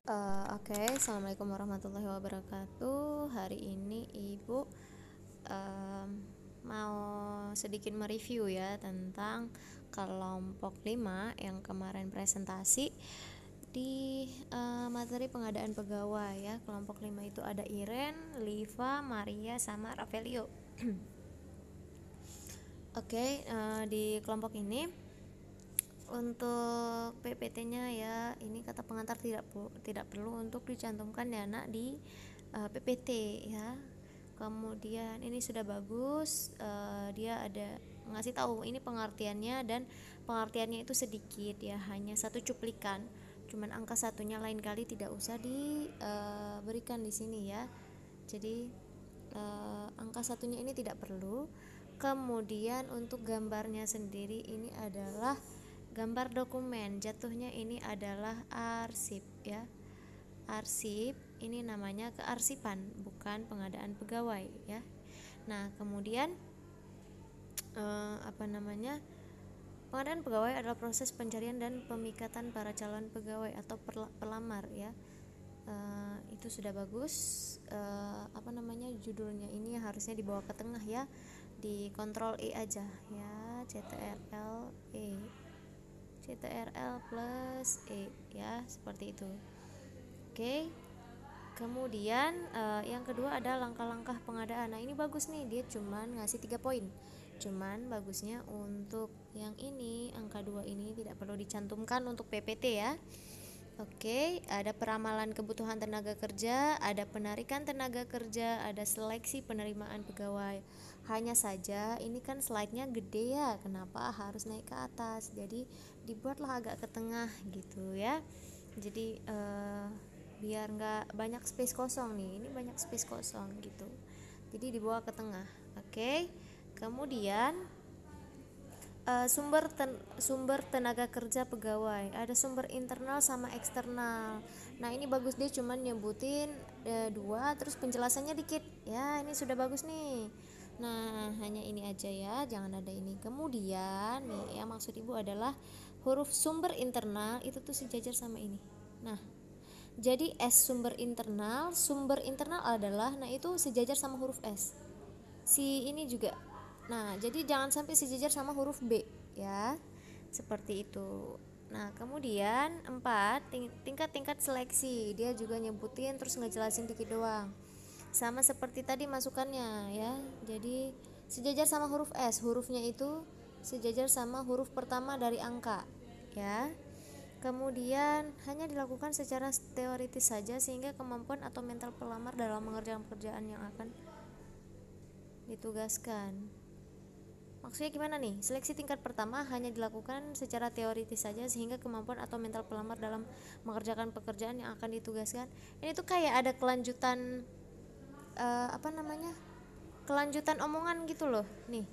Oke, Assalamualaikum warahmatullahi wabarakatuh. Hari ini Ibu em, mau sedikit mereview ya tentang kelompok 5 yang kemarin presentasi di materi pengadaan pegawai ya. Kelompok 5 itu ada Iren, Liva, Maria, sama Ravelio. Oke, di kelompok ini untuk PPT-nya ya, ini kata pengantar tidak perlu untuk dicantumkan dana di PPT ya. Kemudian ini sudah bagus, dia ada ngasih tahu ini pengertiannya, dan pengertiannya itu sedikit ya, hanya satu cuplikan. Cuman angka satunya lain kali tidak usah diberikan di sini ya. Jadi angka satunya ini tidak perlu. Kemudian untuk gambarnya sendiri ini adalah gambar dokumen, jatuhnya ini adalah arsip ya. Arsip ini namanya kearsipan, bukan pengadaan pegawai ya. Nah, kemudian pengadaan pegawai adalah proses pencarian dan pemikatan para calon pegawai atau pelamar ya. Itu sudah bagus. Judulnya ini harusnya dibawa ke tengah ya, di Ctrl E aja ya, CTRL plus E ya, seperti itu. Oke. Kemudian yang kedua ada langkah-langkah pengadaan. Nah, ini bagus nih, dia cuman ngasih 3 poin. Cuman bagusnya untuk yang ini, angka 2 ini tidak perlu dicantumkan untuk PPT ya. Oke, ada peramalan kebutuhan tenaga kerja, ada penarikan tenaga kerja, ada seleksi penerimaan pegawai. Hanya saja ini kan slide-nya gede ya, kenapa harus naik ke atas? Jadi dibuatlah agak ke tengah gitu ya. Jadi biar nggak banyak space kosong nih, ini banyak space kosong gitu. Jadi dibawa ke tengah. Oke. Kemudian sumber tenaga kerja pegawai, ada sumber internal sama eksternal. Nah, ini bagus, dia cuman nyebutin 2 terus penjelasannya dikit ya, ini sudah bagus nih. Nah, hanya ini aja ya, jangan ada ini. Kemudian nih, yang maksud Ibu adalah huruf sumber internal itu tuh sejajar sama ini. Nah, jadi sumber internal adalah, nah itu sejajar sama huruf S. Si ini juga. Nah, jadi jangan sampai sejajar sama huruf B ya. Seperti itu. Nah, kemudian 4, tingkat-tingkat seleksi. Dia juga nyebutin terus ngejelasin dikit doang. Sama seperti tadi masukannya ya. Jadi sejajar sama huruf S. Hurufnya itu sejajar sama huruf pertama dari angka ya. Kemudian hanya dilakukan secara teoritis saja sehingga kemampuan atau mental pelamar dalam mengerjakan pekerjaan yang akan ditugaskan. Maksudnya gimana nih? Seleksi tingkat pertama hanya dilakukan secara teoritis saja sehingga kemampuan atau mental pelamar dalam mengerjakan pekerjaan yang akan ditugaskan. Ini tuh kayak ada kelanjutan kelanjutan omongan gitu loh. Nih,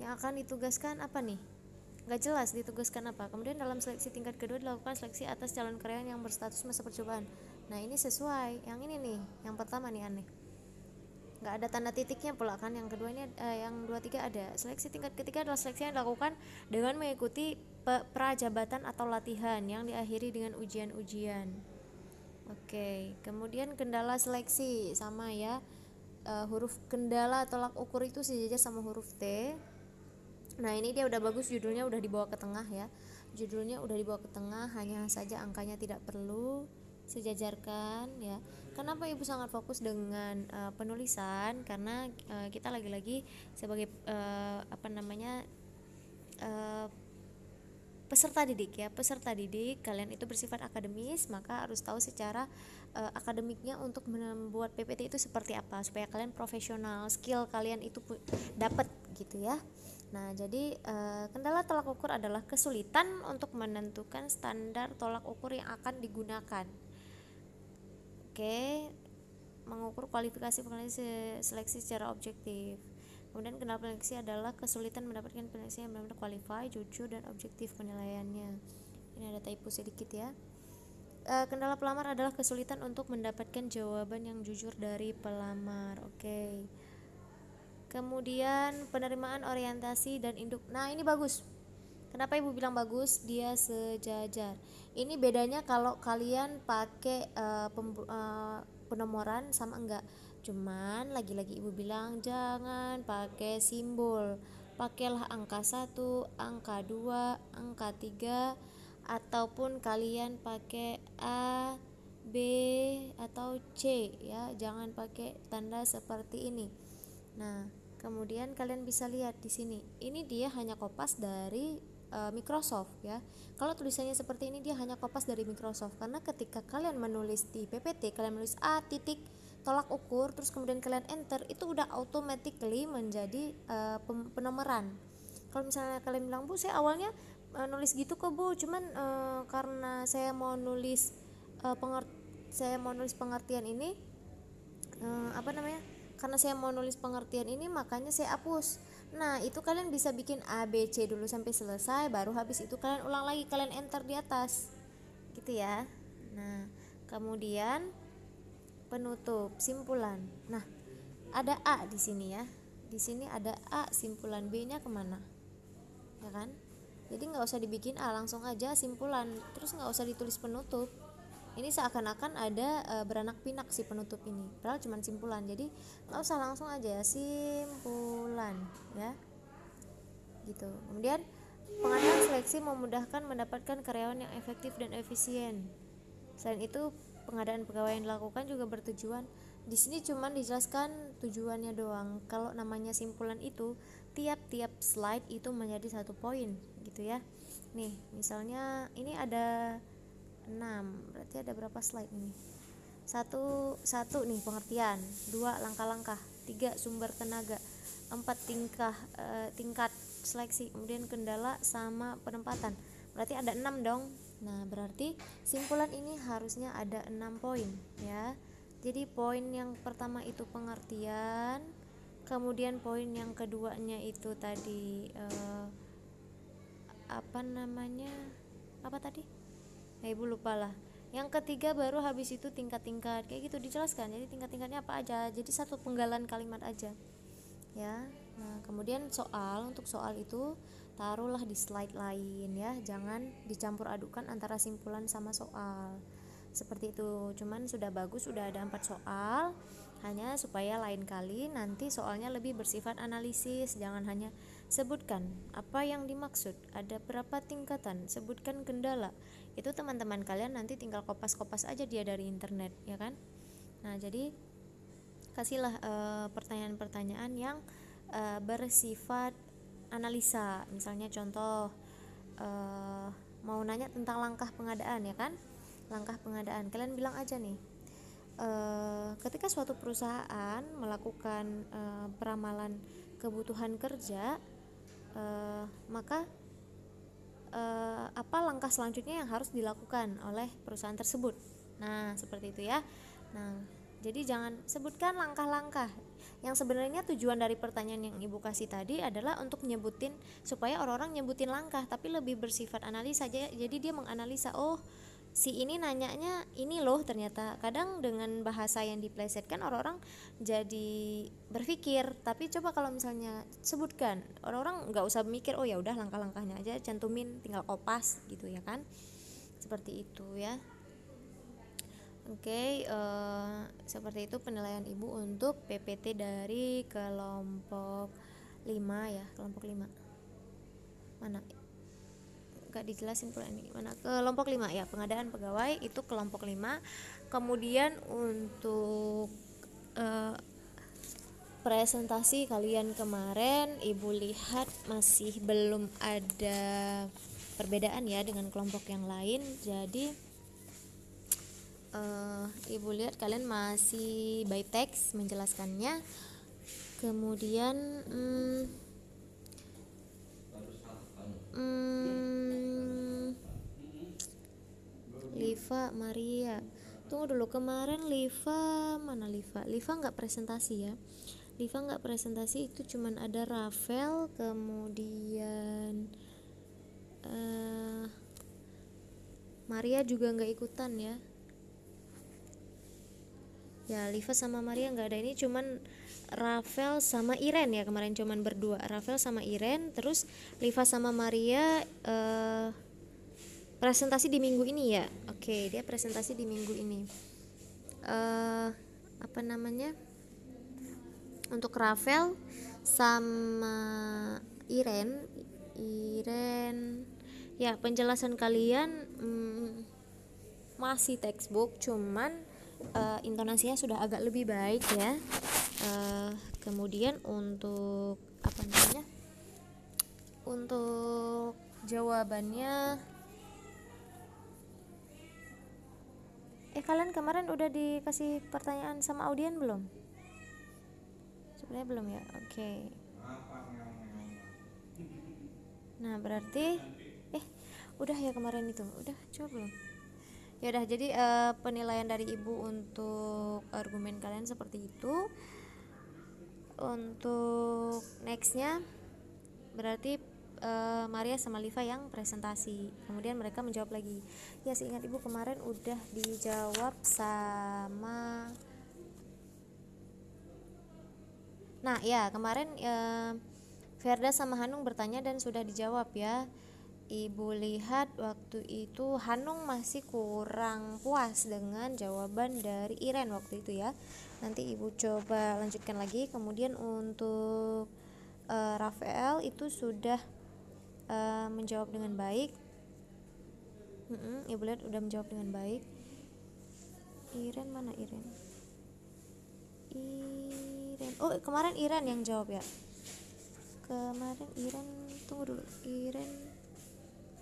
yang akan ditugaskan apa nih? Gak jelas ditugaskan apa. Kemudian dalam seleksi tingkat kedua dilakukan seleksi atas calon karyawan yang berstatus masa percobaan. Nah, ini sesuai. Yang ini nih, yang pertama nih aneh, nggak ada tanda titiknya pula kan. Yang kedua ini yang 2 3 ada. Seleksi tingkat ketiga adalah seleksi yang dilakukan dengan mengikuti prajabatan atau latihan yang diakhiri dengan ujian-ujian. Oke, kemudian kendala seleksi sama ya, huruf kendala tolak ukur itu sejajar sama huruf T. Nah, ini dia udah bagus, judulnya udah dibawa ke tengah ya. Judulnya udah dibawa ke tengah, hanya saja angkanya tidak perlu sejajarkan ya. Kenapa Ibu sangat fokus dengan penulisan? Karena kita lagi-lagi sebagai peserta didik ya, peserta didik kalian itu bersifat akademis, maka harus tahu secara akademiknya untuk membuat PPT itu seperti apa supaya kalian profesional, skill kalian itu dapat gitu ya. Nah, jadi kendala tolak ukur adalah kesulitan untuk menentukan standar tolak ukur yang akan digunakan. Oke, mengukur kualifikasi seleksi secara objektif. Kemudian kendala seleksi adalah kesulitan mendapatkan seleksi yang benar-benar qualified, jujur, dan objektif penilaiannya. Ini ada typo sedikit ya. Kendala pelamar adalah kesulitan untuk mendapatkan jawaban yang jujur dari pelamar. Oke. Kemudian penerimaan orientasi dan induk. Nah, ini bagus. Kenapa ibu bilang bagus? Dia sejajar. Ini bedanya kalau kalian pakai penomoran sama enggak. Cuman lagi-lagi ibu bilang jangan pakai simbol, pakailah angka 1, angka 2, angka 3, ataupun kalian pakai A, B, atau C ya, jangan pakai tanda seperti ini. Nah, kemudian kalian bisa lihat di sini. Ini dia hanya kopas dari Microsoft ya. Kalau tulisannya seperti ini dia hanya kopas dari Microsoft, karena ketika kalian menulis di PPT, kalian menulis A titik tolak ukur terus kemudian kalian enter, itu udah automatically menjadi penomoran. Kalau misalnya kalian bilang, Bu saya awalnya nulis gitu kok Bu, cuman karena saya mau nulis pengertian ini, karena saya mau nulis pengertian ini makanya saya hapus. Nah itu kalian bisa bikin A B C dulu sampai selesai, baru habis itu kalian ulang lagi, kalian enter di atas gitu ya. Nah kemudian penutup simpulan. Nah ada A di sini ya, di sini ada A, simpulan B nya kemana ya kan. Jadi nggak usah dibikin A, langsung aja simpulan, terus nggak usah ditulis penutup. Ini seakan-akan ada beranak pinak si penutup ini, padahal cuma simpulan. Jadi nggak usah, langsung aja simpulan ya gitu. Kemudian pengadaan seleksi memudahkan mendapatkan karyawan yang efektif dan efisien. Selain itu pengadaan pegawai yang dilakukan juga bertujuan. Di sini cuma dijelaskan tujuannya doang. Kalau namanya simpulan itu tiap-tiap slide itu menjadi satu poin gitu ya. Nih misalnya ini ada 6, berarti ada berapa slide ini? Satu nih pengertian, 2 langkah-langkah, 3 sumber tenaga, 4 tingkat seleksi, kemudian kendala sama penempatan. Berarti ada 6 dong. Nah, berarti simpulan ini harusnya ada 6 poin ya. Jadi poin yang pertama itu pengertian, kemudian poin yang keduanya itu tadi apa tadi? Ibu lupa lah. Yang ketiga baru habis itu tingkat-tingkat kayak gitu dijelaskan. Jadi tingkat-tingkatnya apa aja, jadi satu penggalan kalimat aja ya. Nah kemudian untuk soal itu taruhlah di slide lain ya, jangan dicampur adukan antara simpulan sama soal seperti itu. Cuman sudah bagus, sudah ada 4 soal, hanya supaya lain kali nanti soalnya lebih bersifat analisis. Jangan hanya sebutkan apa yang dimaksud, ada berapa tingkatan, sebutkan kendala. Itu teman-teman kalian nanti tinggal kopas-kopas aja dia dari internet ya kan. Nah jadi kasihlah pertanyaan-pertanyaan yang bersifat analisa. Misalnya contoh mau nanya tentang langkah pengadaan ya kan. Langkah pengadaan kalian bilang aja nih, ketika suatu perusahaan melakukan peramalan kebutuhan kerja, maka apa langkah selanjutnya yang harus dilakukan oleh perusahaan tersebut. Nah seperti itu ya. Nah jadi jangan sebutkan langkah-langkah. Yang sebenarnya tujuan dari pertanyaan yang ibu kasih tadi adalah untuk nyebutin, supaya orang-orang nyebutin langkah, tapi lebih bersifat analisa aja. Jadi dia menganalisa, oh si ini nanyanya ini loh, ternyata. Kadang dengan bahasa yang diplesetkan orang-orang jadi berpikir, tapi coba kalau misalnya sebutkan, orang-orang nggak usah mikir, oh ya udah langkah-langkahnya aja cantumin, tinggal kopas gitu ya kan. Seperti itu ya. Oke, seperti itu penilaian ibu untuk PPT dari kelompok 5 ya, kelompok 5. Mana? Gak dijelasin pula ini. Mana? Kelompok 5 ya, pengadaan pegawai itu kelompok 5. Kemudian untuk presentasi kalian kemarin ibu lihat masih belum ada perbedaan ya dengan kelompok yang lain. Jadi ibu lihat kalian masih by text menjelaskannya. Kemudian Liva, Maria, tunggu dulu, kemarin Liva mana? Liva nggak presentasi ya. Liva nggak presentasi, itu cuman ada Rafael, kemudian Maria juga nggak ikutan ya. Ya, Liva sama Maria nggak ada, ini cuman Rafael sama Iren ya, kemarin cuman berdua, Rafael sama Iren. Terus Liva sama Maria presentasi di minggu ini ya. Oke, dia presentasi di minggu ini. Apa namanya? Untuk Rafael sama Iren, ya penjelasan kalian masih textbook, cuman intonasinya sudah agak lebih baik ya. Kemudian untuk apa namanya? Untuk jawabannya, kalian kemarin udah dikasih pertanyaan sama audien belum? Sebenarnya belum ya. Oke. Nah, berarti udah ya kemarin itu. Udah coba belum? Ya udah, jadi penilaian dari Ibu untuk argumen kalian seperti itu. Untuk nextnya berarti Maria sama Liva yang presentasi, kemudian mereka menjawab lagi. Ya, seingat Ibu kemarin udah dijawab sama, nah ya kemarin Verda sama Hanung bertanya dan sudah dijawab ya. Ibu lihat waktu itu Hanung masih kurang puas dengan jawaban dari Iren waktu itu ya. Nanti Ibu coba lanjutkan lagi. Kemudian untuk Rafael itu sudah menjawab dengan baik. Ibu lihat udah menjawab dengan baik. Iren mana Iren? Oh, kemarin Iren yang jawab ya. Kemarin Iren, tunggu dulu.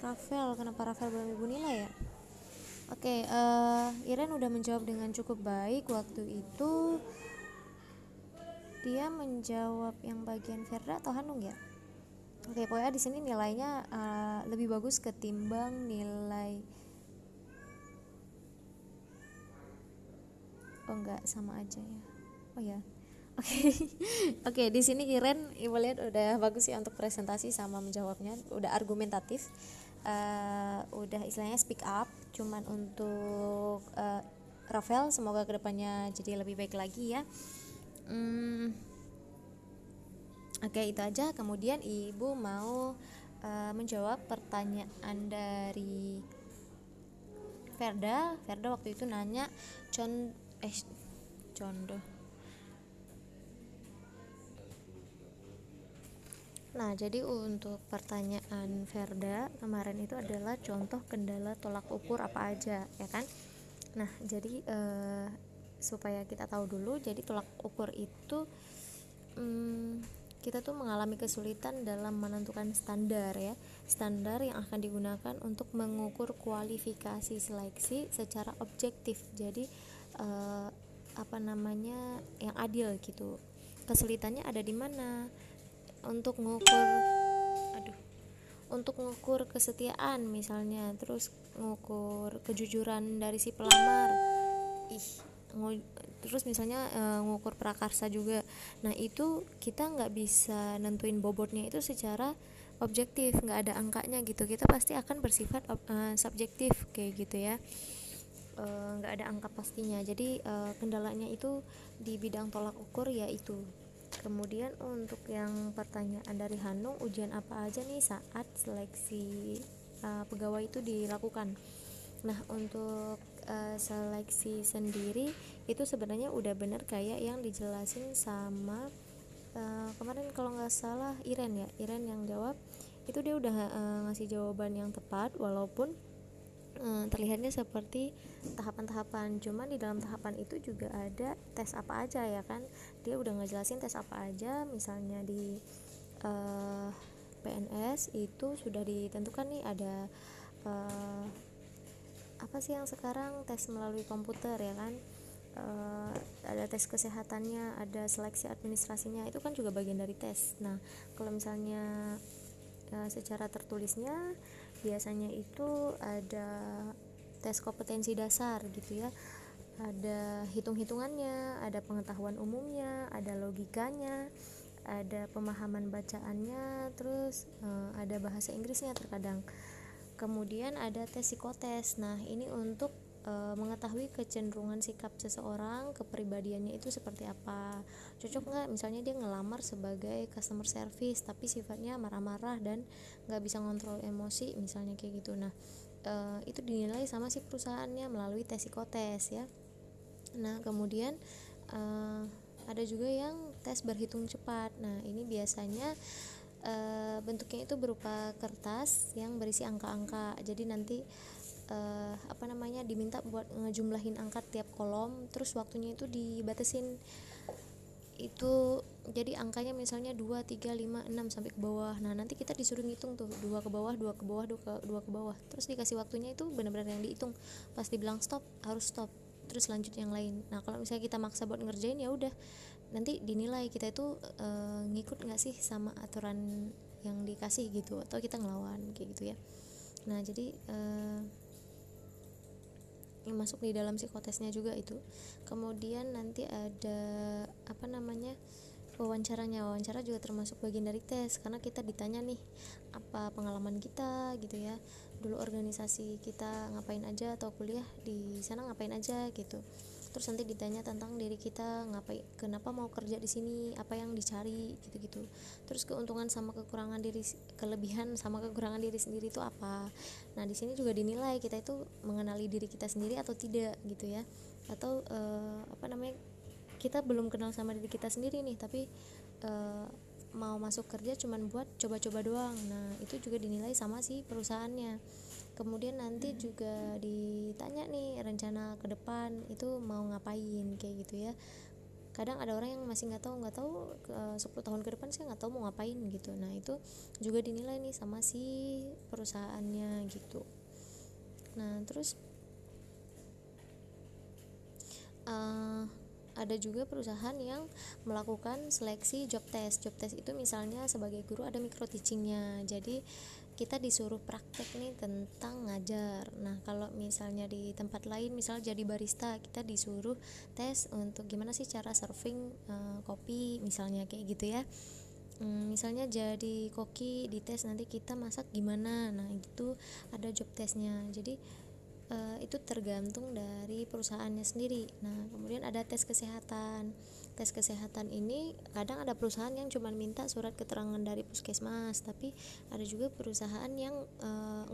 Rafael, kenapa Rafael belum Ibu nilai ya? Oke, Iren udah menjawab dengan cukup baik waktu itu. Dia menjawab yang bagian Verda atau Hanung ya? Oke, pokoknya di sini nilainya lebih bagus ketimbang nilai. Oh enggak, sama aja ya. Oh ya. Oke. Oke, di sini Iren Ibu lihat udah bagus ya untuk presentasi sama menjawabnya, udah argumentatif. Udah istilahnya speak up. Cuman untuk Rafael semoga kedepannya jadi lebih baik lagi ya. Oke, itu aja. Kemudian Ibu mau menjawab pertanyaan dari Verda. Verda waktu itu nanya contoh. Nah, jadi untuk pertanyaan Verda kemarin itu adalah contoh kendala tolak ukur apa aja, ya kan? Nah, jadi supaya kita tahu dulu, jadi tolak ukur itu kita tuh mengalami kesulitan dalam menentukan standar ya, standar yang akan digunakan untuk mengukur kualifikasi seleksi secara objektif. Jadi apa namanya, yang adil gitu. Kesulitannya ada di mana? Untuk ngukur kesetiaan misalnya, terus ngukur kejujuran dari si pelamar, terus misalnya ngukur prakarsa juga. Nah, itu kita nggak bisa nentuin bobotnya itu secara objektif, nggak ada angkanya gitu, kita pasti akan bersifat subjektif kayak gitu ya. Nggak ada angka pastinya. Jadi kendalanya itu di bidang tolak ukur yaitu. Kemudian untuk yang pertanyaan dari Hanung, ujian apa aja nih saat seleksi pegawai itu dilakukan. Nah, untuk seleksi sendiri itu sebenarnya udah bener kayak yang dijelasin sama kemarin kalau nggak salah Iren yang jawab. Itu dia udah ngasih jawaban yang tepat, walaupun terlihatnya seperti tahapan-tahapan, cuman di dalam tahapan itu juga ada tes apa aja ya kan. Dia udah ngejelasin tes apa aja. Misalnya di PNS itu sudah ditentukan nih, ada apa sih yang sekarang tes melalui komputer ya kan. Ada tes kesehatannya, ada seleksi administrasinya, itu kan juga bagian dari tes. Nah, kalau misalnya secara tertulisnya biasanya itu ada tes kompetensi dasar gitu ya, ada hitung-hitungannya, ada pengetahuan umumnya, ada logikanya, ada pemahaman bacaannya, terus ada bahasa Inggrisnya terkadang. Kemudian ada tes psikotes. Nah, ini untuk mengetahui kecenderungan sikap seseorang, kepribadiannya itu seperti apa. Cocok nggak misalnya dia ngelamar sebagai customer service tapi sifatnya marah-marah dan nggak bisa ngontrol emosi misalnya kayak gitu. Nah, itu dinilai sama si perusahaannya melalui tes psikotes ya. Nah, kemudian ada juga yang tes berhitung cepat. Nah, ini biasanya bentuknya itu berupa kertas yang berisi angka-angka. Jadi nanti diminta buat ngejumlahin angka tiap kolom, terus waktunya itu dibatasin. Itu jadi angkanya misalnya 2 3 5 6 sampai ke bawah. Nah, nanti kita disuruh ngitung tuh 2 ke bawah, 2 ke bawah, 2 ke bawah. Terus dikasih waktunya itu benar-benar yang dihitung. Pas dibilang stop, harus stop. Terus lanjut yang lain. Nah, kalau misalnya kita maksa buat ngerjain ya udah, nanti dinilai kita itu ngikut nggak sih sama aturan yang dikasih gitu, atau kita ngelawan kayak gitu ya. Nah, jadi yang masuk di dalam psikotesnya juga itu. Kemudian nanti ada wawancara juga termasuk bagian dari tes, karena kita ditanya nih apa pengalaman kita gitu ya, dulu organisasi kita ngapain aja, atau kuliah di sana ngapain aja gitu. Terus nanti ditanya tentang diri kita, kenapa mau kerja di sini, apa yang dicari gitu-gitu. Terus kelebihan sama kekurangan diri sendiri itu apa. Nah, di sini juga dinilai kita itu mengenali diri kita sendiri atau tidak gitu ya. Atau kita belum kenal sama diri kita sendiri nih, tapi mau masuk kerja cuman buat coba-coba doang. Nah, itu juga dinilai sama si perusahaannya. Kemudian nanti juga ditanya nih rencana ke depan itu mau ngapain kayak gitu ya. Kadang ada orang yang masih nggak tahu 10 tahun ke depan saya nggak tahu mau ngapain gitu. Nah, itu juga dinilai nih sama si perusahaannya gitu. Nah, terus ada juga perusahaan yang melakukan seleksi job test. Job test itu misalnya sebagai guru ada micro teachingnya, jadi kita disuruh praktek nih tentang ngajar. Nah, kalau misalnya di tempat lain misal jadi barista, kita disuruh tes untuk gimana sih cara serving kopi misalnya kayak gitu ya. Misalnya jadi koki, dites nanti kita masak gimana. Nah, itu ada job testnya. Jadi itu tergantung dari perusahaannya sendiri. Nah, kemudian ada tes kesehatan. Tes kesehatan ini kadang ada perusahaan yang cuma minta surat keterangan dari puskesmas, tapi ada juga perusahaan yang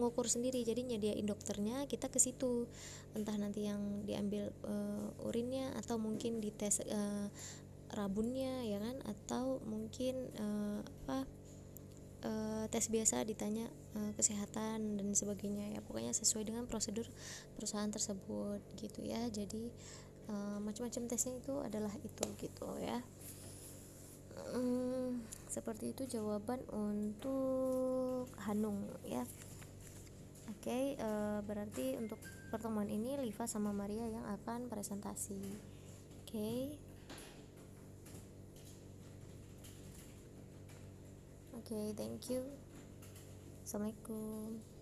ngukur sendiri. Jadi nyediain dokternya, kita ke situ. Entah nanti yang diambil urinnya, atau mungkin dites rabunnya ya kan, atau mungkin tes biasa ditanya kesehatan dan sebagainya ya, pokoknya sesuai dengan prosedur perusahaan tersebut gitu ya. Jadi macam-macam tesnya itu adalah itu gitu ya. Seperti itu jawaban untuk Hanung ya. Oke, berarti untuk pertemuan ini Liva sama Maria yang akan presentasi. Oke, thank you. Assalamualaikum.